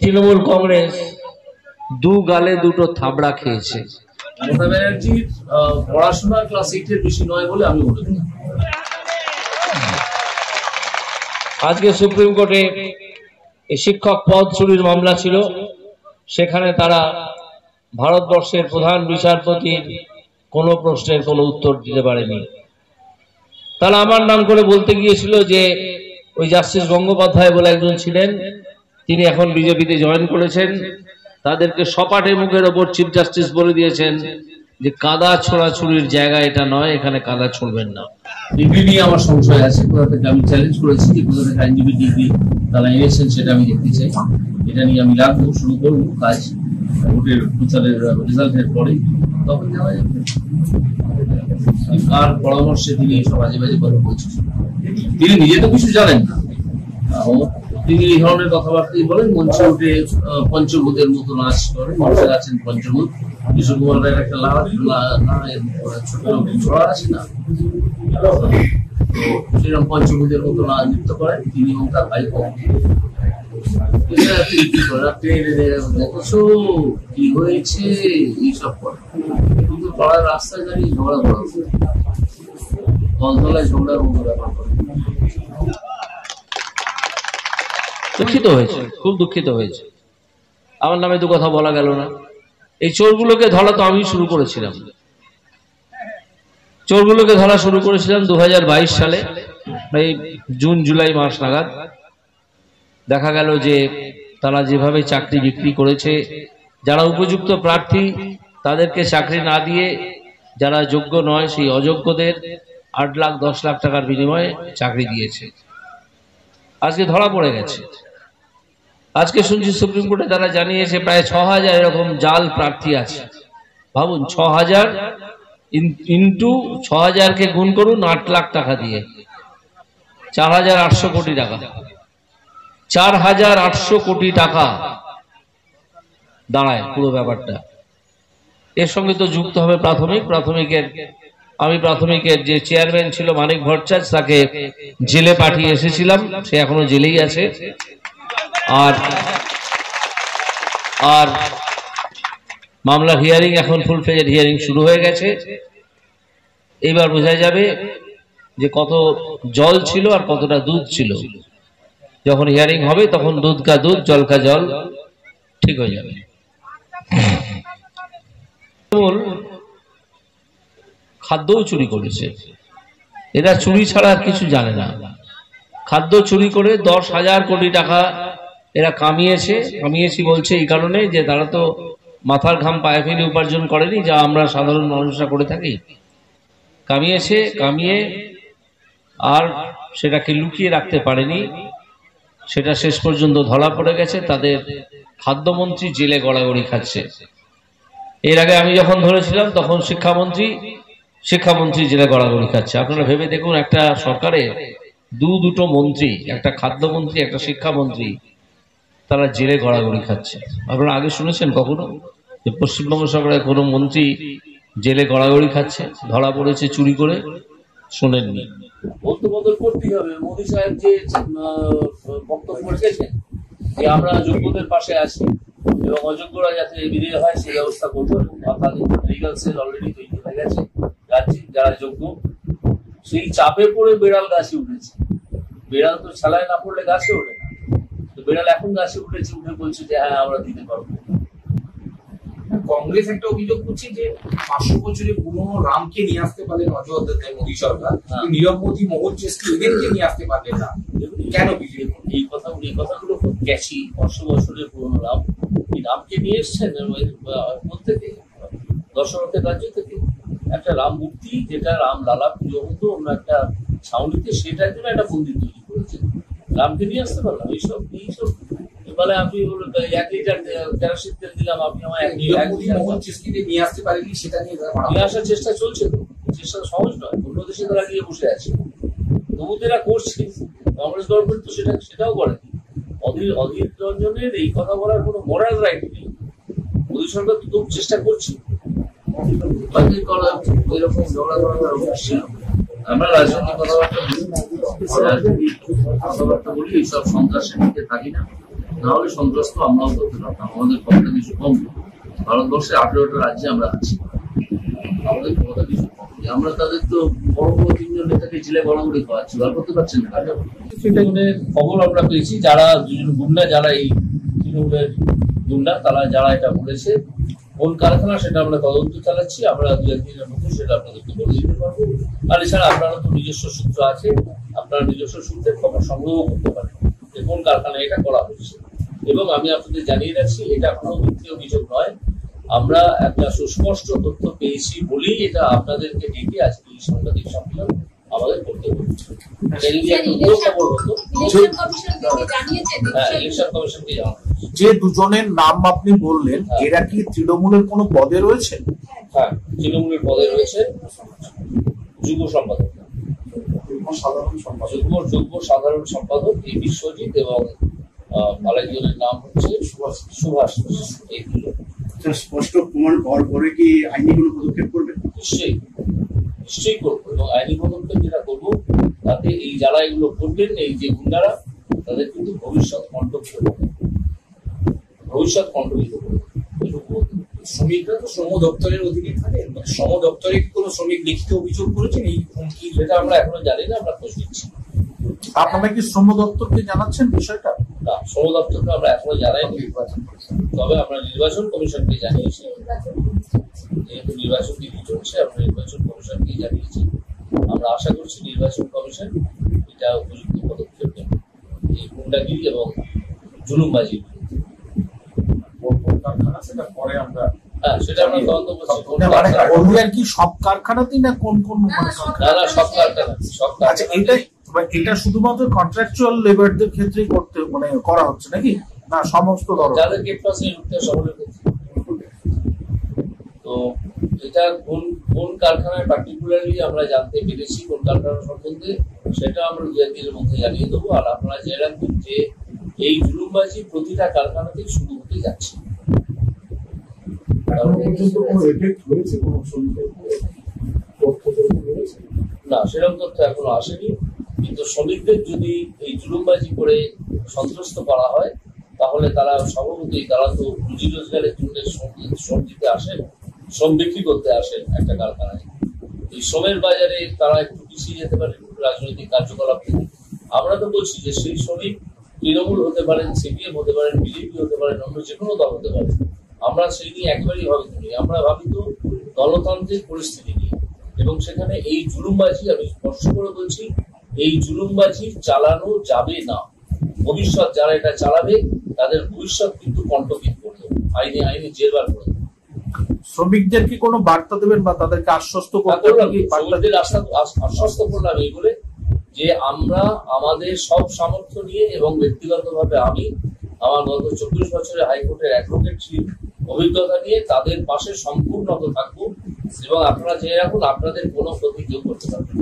তৃণমূল কংগ্রেস দু গালে দুটো থাবড়া খেয়েছে। মমতা ব্যানার্জির পড়াশোনা ক্লাস 8 এর বেশি নয় বলে আমি মনে করি। আজকে সুপ্রিম কোর্টে শিক্ষক পদ চুরির মামলা ছিল, সেখানে তারা ভারতবর্ষের প্রধান বিচারপতির কোনো প্রশ্নের কোনো উত্তর দিতে পারেনি। তারা আমার নাম করে বলতে গিয়েছিল যে ওই জাস্টিস গঙ্গোপাধ্যায় বলে একজন ছিলেন, তিনি এখন বিজেপিতে জয়েন করেছেন, তাদেরকে সপাটে মুখের ওপর চিফ জাস্টিস বলে দিয়েছেন যে কাদা ছোড়াছুরির জায়গা এটা নয়, এখানে কাদা ছুড়বেন না। ডিগ্রি নিয়ে আমার সংশয় আছে, কোথা থেকে আমি চ্যালেঞ্জ করেছি যে কোথা থেকে আইনজীবী ডিগ্রি তারা এনেছেন সেটা আমি দেখতে চাই। এটা নিয়ে আমি রাখবো, শুরু করবো কাজ ভোটের প্রচারের রেজাল্টের পরে, তখন যাওয়া যাবে। কার পরামর্শে তিনি এইসব বাজে বাজে কথা বলছেন? তিনি নিজে তো কিছু জানেন না, তিনি এই ধরনের কথাবার্তাই বলেন। মঞ্চে উঠে পঞ্চভূতের মতো নাচ করেন, মঞ্চে আছেন পঞ্চভূত। কিশোর কুমার রায়ের একটা ছোট ছোড়া আছে না, তো সেরকম পঞ্চভূতের মতো নাচ নৃত্য করেন তিনি এবং তার ভাইপো। কি হয়েছে এইসব করে, কিন্তু পাড়ার রাস্তায় দাঁড়িয়ে ঝগড়া করা, দলতলায় ঝগড়ার মতো ব্যাপার করে। দুঃখিত হয়েছে, খুব দুঃখিত হয়েছে। আমার নামে দু কথা বলা গেল না। এই চোরগুলোকে ধরা তো আমি শুরু করেছিলাম, চোরগুলোকে ধরা শুরু করেছিলাম 2022 সালে, এই জুন জুলাই মাস নাগাদ। দেখা গেল যে তারা যেভাবে চাকরি বিক্রি করেছে, যারা উপযুক্ত প্রার্থী তাদেরকে চাকরি না দিয়ে যারা যোগ্য নয় সেই অযোগ্যদের 8 লাখ 10 লাখ টাকার বিনিময়ে চাকরি দিয়েছে। আজকে ধরা পড়ে গেছে। আজকে শুনছি সুপ্রিম কোর্টে তারা জানিয়েছে প্রায় 6000 এরকম জাল প্রার্থী আছে। ভাবুন, 6000 ইন্টু 6000 কে গুণ করুন 8 লাখ টাকা দিয়ে, 4800 কোটি টাকা। 4800 কোটি টাকা দাঁড়ায় পুরো ব্যাপারটা। এর সঙ্গে তো যুক্ত হবে প্রাথমিকের যে চেয়ারম্যান ছিল মানিক ভট্টাচার্য, তাকে জেলে পাঠিয়ে এসেছিলাম, সে এখনো জেলেই আছে। আর মামলা হিয়ারিং এখন ফুল ফ্লেজেড হিয়ারিং শুরু হয়ে গেছে। এবার বোঝা যাবে যে কত জল ছিল আর কতটা দুধ ছিল। যখন হিয়ারিং হবে তখন দুধ কা দুধ জল কা জল ঠিক হয়ে যাবে। খাদ্যও চুরি করেছে এরা, চুরি ছাড়া আর কিছু জানে না। খাদ্য চুরি করে 10,000 কোটি টাকা এরা কামিয়েছি বলছে এই কারণে যে তারা তো মাথার ঘাম পায়ে ফেলে উপার্জন করেনি, যা আমরা সাধারণ মানুষরা করে থাকি। কামিয়ে আর সেটাকে লুকিয়ে রাখতে পারেনি, সেটা শেষ পর্যন্ত ধরা পড়ে গেছে। তাদের খাদ্যমন্ত্রী জেলে গড়াগড়ি খাচ্ছে। এর আগে আমি যখন ধরেছিলাম তখন শিক্ষামন্ত্রী জেলে গড়াগড়ি খাচ্ছে। আপনারা ভেবে দেখুন, একটা সরকারে দুটো মন্ত্রী, একটা খাদ্যমন্ত্রী একটা শিক্ষামন্ত্রী, তারা জেলে গড়াগড়ি খাচ্ছে। আপনারা আগে শুনেছেন কখনো যে পশ্চিমবঙ্গ সরকারের কোনো মন্ত্রী জেলে গড়াগড়ি খাচ্ছে, ধরা পড়েছে চুরি করে? শোনেননি। বদল করতেই হবে। মোদী সাহেব যে বক্তব্য রেখেছেন যে আমরা যোগ্যদের পাশে আছি এবং অযোগ্যরা যাতে বিদায় হয় সেই ব্যবস্থা করবো, অর্থাৎ লিগাল সেল অলরেডি তৈরি হয়ে গেছে। যারা যোগ্য, সেই চাপে পড়ে বেড়াল গাছে উঠেছে। বেড়াল তো ছালায় না পড়লে গাছে ওঠে না, তো বেড়াল এখন গাছে উঠে বলছে যে হ্যাঁ আমরা দিতে পারবো। কংগ্রেস একটা অভিযোগ করছে যে 500 বছরের পুরনো রামকে নিয়ে আসতে পারলেন অযোধ্যা মোদী সরকার, নীরব মোদী মোহন চেষ্টি এদেরকে নিয়ে আসতে পারলেন না, কেন? বিজেপি এই কথাগুলো খুব ক্যাচি। 500 বছরের পুরনো রাম, এই রামকে নিয়ে এসছেন প্রত্যেকে দর্শনার্থের রাজ্য থেকে। একটা রাম মূর্তি, যেটা রাম লালা পুজো হতো অন্য একটা ছাউনিতে, সেটার জন্য একটা মন্দির তৈরি করেছে। রামকে নিয়ে আসতে পারলাম? এইসব বলে আপনি 1 লিটার কেরোসিন তেল দিলাম, আপনি আমার নিয়ে আসতে পারেনি, সেটা নিয়ে আসার চেষ্টা চলছে। তো চেষ্টা সহজ নয়, অন্য দেশে তারা গিয়ে বসে আছে, তবু এরা করছে। কংগ্রেস গভর্নমেন্ট তো সেটাও করেনি। অধীর রঞ্জনের এই কথা বলার কোনো মোরাল রাইট নেই। মোদী সরকার তো খুব চেষ্টা করছে। এরকম ঝগড়া করার অভ্যাস ছিল। আমরা রাজনৈতিক কথাবার্তা বলি, এইসব সন্ত্রাসের দিকে থাকি না। না হলে সন্ত্রস্ত আমরাও করতে পারতাম। আমাদের ক্ষমতা কিছু কম, ভারতবর্ষে 18টা রাজ্যে আমরা আছি, আমাদের ক্ষমতা কিছু কম। আমরা তাদের তো বড় বড় 3জন নেতাকে জেলে গড়াগড়ি খাওয়াচ্ছি, বার করতে পারছেন না। সেটা খবর আমরা পেয়েছি, যারা দুজন গুন্ডা, যারা এই তৃণমূলের গুন্ডা, তারা যারা এটা করেছে, কোন কারখানা সেটা আমরা তদন্ত চালাচ্ছি। আমরা 2-1 দিনের মধ্যে সেটা আপনাদেরকে বলে দিতে পারবো। আর এছাড়া আপনারা তো নিজস্ব সূত্র আছে, আপনারা নিজস্ব সূত্রের খবর সংগ্রহ করতে পারেন যে কোন কারখানায় এটা করা হচ্ছে। এবং আমি আপনাদের জানিয়ে রাখছি, এটা কোনো মিথ্যে অভিযোগ নয়। আমরা একটা সুস্পষ্ট তথ্য পেয়েছি বলেই এটা আপনাদেরকে ডেকে আজকে এই সাংবাদিক সম্মেলন আমাদের করতে হচ্ছে। ইলেকশন কমিশনকে জানানো। যে দুজনের নাম আপনি বললেন, এরা কি তৃণমূলের কোনো পদে রয়েছে? হ্যাঁ, তৃণমূলের পদে রয়েছে যুগ্ম সম্পাদক, যুগ্ম সাধারণ সম্পাদক এই বিশ্বজিৎ, এবং আরেকজনের নাম হচ্ছে সুভাষ। এই স্পষ্ট প্রমাণ পাওয়ার পরে কি আইনি কোনো পদক্ষেপ করবে? নিশ্চয়ই করবো, এবং আইনি পদক্ষেপ যেটা করবো তাতে এই যারা এগুলো করবেন, এই যে গুন্ডারা, তাদের কিন্তু ভবিষ্যৎ কণ্ঠকিত করবে। শ্রমিকরা তো শ্রম দপ্তরের অধীনে থাকে, শ্রম দপ্তরে কি কোনো শ্রমিক লিখিত অভিযোগ করেছেন এই হুমকি? সেটা আমরা এখনো জানি না, আমরা খোঁজ নিচ্ছি। আপনারা কি শ্রম দপ্তরকে জানাচ্ছেন বিষয়টা? না, শ্রম দপ্তরকে আমরা এখনো জানাইনি, তবে আমরা নির্বাচন কমিশনকে জানিয়েছি। যেহেতু নির্বাচন বিধি চলছে, আমরা নির্বাচন কমিশনকে জানিয়েছি। আমরা আশা করছি নির্বাচন কমিশন এটা উপযুক্ত পদক্ষেপ নেবে এই গুন্ডাগিরি এবং জুলুমবাজির। সেটা পরে আমরা সেটা আমরা তদন্ত করছি। কি সব কারখানাতেই না কোন কোন? না, সব কারখানা, সব কারখানা। এটা শুধুমাত্র কন্ট্রাকচুয়াল লেবারদের ক্ষেত্রেই করতে করা হচ্ছে নাকি, না সমস্ত ধরনের? যাদের গেট পাসে ঢুকতে সকলের ক্ষেত্রে। তো এটা কোন কারখানায় পার্টিকুলারলি আমরা জানতে পেরেছি, কোন কারখানা সম্বন্ধে, সেটা আমরা 2-1 দিনের মধ্যে জানিয়ে দেবো। আর আপনারা জেনে রাখবেন যে এই জুলুমবাজি প্রতিটা কারখানাতেই শুরু হতে যাচ্ছে। না, সেরকম তথ্য এখনো আসেনি, কিন্তু শ্রমিকদের যদি এই জুলুমবাজি করে সন্ত্রস্ত করা হয়, তাহলে তারা স্বভাবতই, তারা তো রুজি রোজগারের জন্য শ্রম দিতে আসেন, শ্রম বিক্রি করতে আসেন একটা কারখানায়। এই শ্রমের বাজারে তারা একটু পিছিয়ে যেতে পারে রাজনৈতিক কার্যকলাপ থেকে। আমরা তো বলছি যে সেই শ্রমিক তৃণমূল হতে পারেন, সিপিএম হতে পারেন, বিজেপি হতে পারেন, অন্য যে কোনো দল হতে পারে। আমরা সেই নিয়ে একেবারেই ভাবিত নই, আমরা ভাবিত গণতান্ত্রিক পরিস্থিতি নিয়ে। এবং সেখানে এই জুলুমবাজি, আমি স্পষ্ট করে বলছি, এই জুলুমবাজি চালানো যাবে না। ভবিষ্যৎ যারা এটা চালাবে, তাদের ভবিষ্যৎ কিন্তু কণ্ঠকিত করবে, আইনে জেরবার করে। শ্রমিকদের কি কোনো বার্তা দেবেন বা তাদেরকে আশ্বস্ত করতে? আশ্বস্ত করলাম এই বলে যে আমরা আমাদের সব সামর্থ্য নিয়ে এবং ব্যক্তিগতভাবে আমি আমার গত 24 বছরের হাইকোর্টের অ্যাডভোকেটশিপ অভিজ্ঞতা নিয়ে তাদের পাশে সম্পূর্ণ থাকবো। এবং আপনারা জেনে রাখুন, আপনাদের কোনো ক্ষতি কেউ করতে পারবেন।